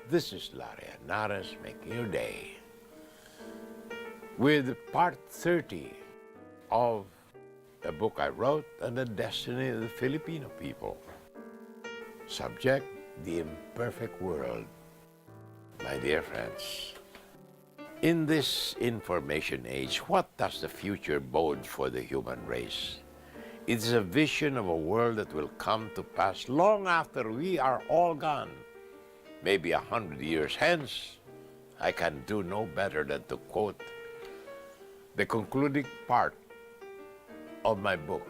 This is Larry Henares making your day with part 30 of a book I wrote on the destiny of the Filipino people. Subject, the imperfect world. My dear friends, in this information age, what does the future bode for the human race? It is a vision of a world that will come to pass long after we are all gone. Maybe 100 years hence. I can do no better than to quote the concluding part of my book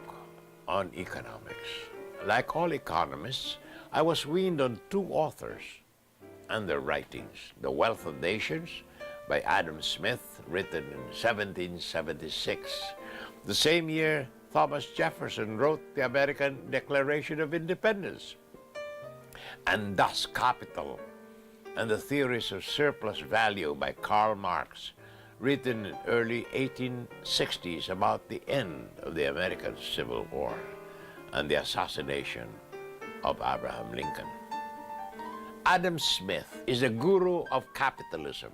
on economics. Like all economists, I was weaned on two authors and their writings. The Wealth of Nations by Adam Smith, written in 1776. The same year, Thomas Jefferson wrote the American Declaration of Independence. And Das Kapital and the Theories of Surplus Value by Karl Marx, written in early 1860s about the end of the American Civil War and the assassination of Abraham Lincoln. Adam Smith is the guru of capitalism.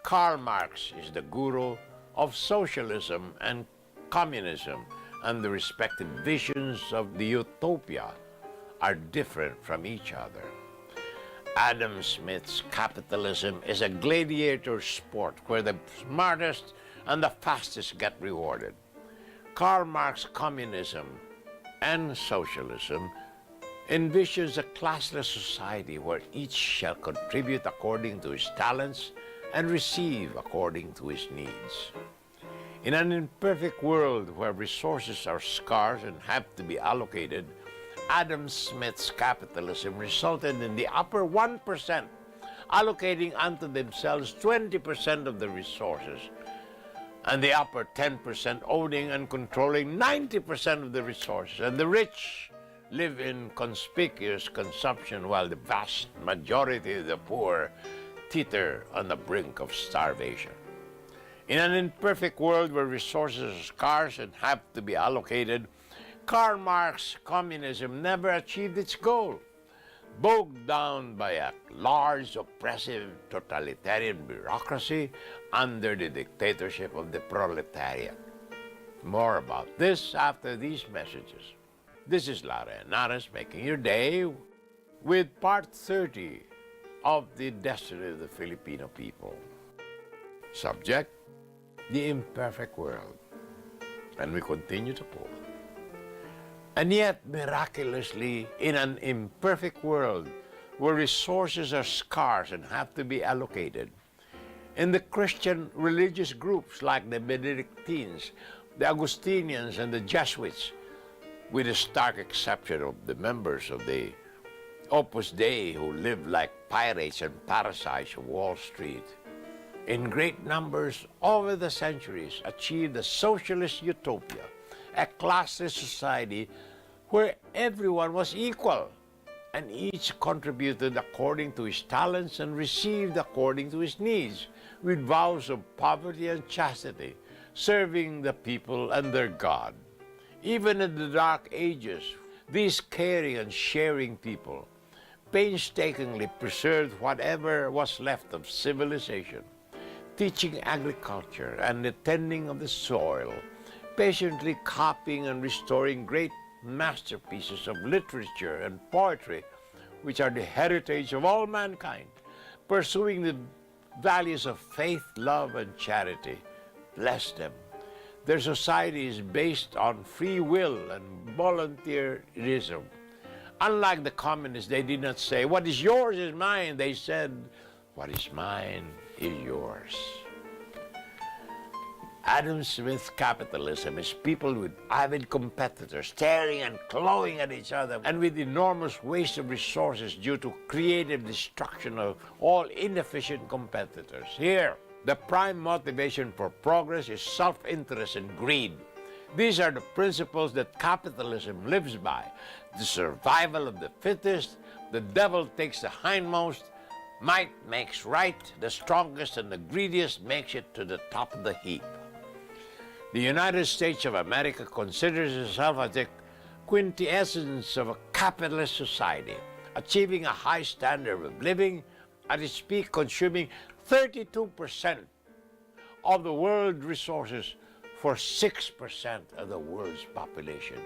Karl Marx is the guru of socialism and communism, and the respective visions of the utopia are different from each other. Adam Smith's capitalism is a gladiator sport where the smartest and the fastest get rewarded. Karl Marx's communism and socialism envisions a classless society where each shall contribute according to his talents and receive according to his needs. In an imperfect world where resources are scarce and have to be allocated, Adam Smith's capitalism resulted in the upper 1% allocating unto themselves 20% of the resources, and the upper 10% owning and controlling 90% of the resources, and the rich live in conspicuous consumption while the vast majority of the poor teeter on the brink of starvation. In an imperfect world where resources are scarce and have to be allocated, Karl Marx's communism never achieved its goal. Bogged down by a large, oppressive, totalitarian bureaucracy under the dictatorship of the proletariat. More about this after these messages. This is Larry Henares making your day with part 30 of the destiny of the Filipino people. Subject, the imperfect world. And we continue to quote. And yet, miraculously, in an imperfect world where resources are scarce and have to be allocated, in the Christian religious groups like the Benedictines, the Augustinians, and the Jesuits, with the stark exception of the members of the Opus Dei who live like pirates and parasites of Wall Street, in great numbers over the centuries achieved a socialist utopia, a classless society where everyone was equal and each contributed according to his talents and received according to his needs, with vows of poverty and chastity, serving the people and their God. Even in the Dark Ages, these caring and sharing people painstakingly preserved whatever was left of civilization, teaching agriculture and the tending of the soil, patiently copying and restoring great masterpieces of literature and poetry, which are the heritage of all mankind, pursuing the values of faith, love, and charity. Bless them. Their society is based on free will and volunteerism. Unlike the communists, they did not say, "What is yours is mine." They said, "What is mine is yours." Adam Smith's capitalism is people with avid competitors staring and clawing at each other, and with enormous waste of resources due to creative destruction of all inefficient competitors. Here, the prime motivation for progress is self-interest and greed. These are the principles that capitalism lives by. The survival of the fittest, the devil takes the hindmost, might makes right, the strongest and the greediest makes it to the top of the heap. The United States of America considers itself as the quintessence of a capitalist society, achieving a high standard of living at its peak consuming 32% of the world resources for 6% of the world's population.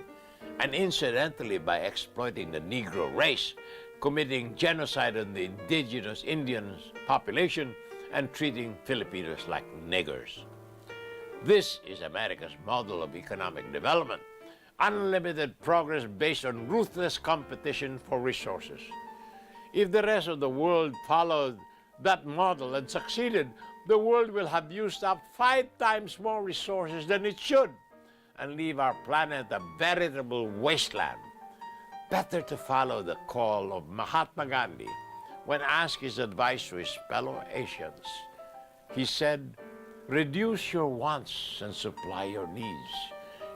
And incidentally, by exploiting the Negro race, committing genocide on the indigenous Indian population, and treating Filipinos like niggers. This is America's model of economic development. Unlimited progress based on ruthless competition for resources. If the rest of the world followed that model and succeeded, the world will have used up 5 times more resources than it should and leave our planet a veritable wasteland. Better to follow the call of Mahatma Gandhi when asked his advice to his fellow Asians. He said, "Reduce your wants and supply your needs.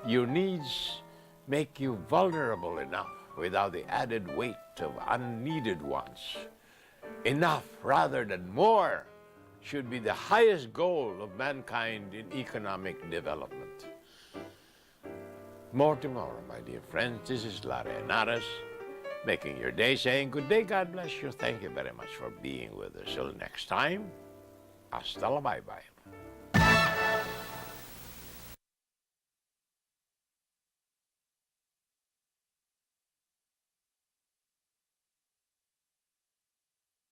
Your needs make you vulnerable enough without the added weight of unneeded wants. Enough rather than more should be the highest goal of mankind in economic development." More tomorrow, my dear friends. This is Larry Henares, making your day, saying good day, God bless you. Thank you very much for being with us. Till next time, hasta la bye-bye.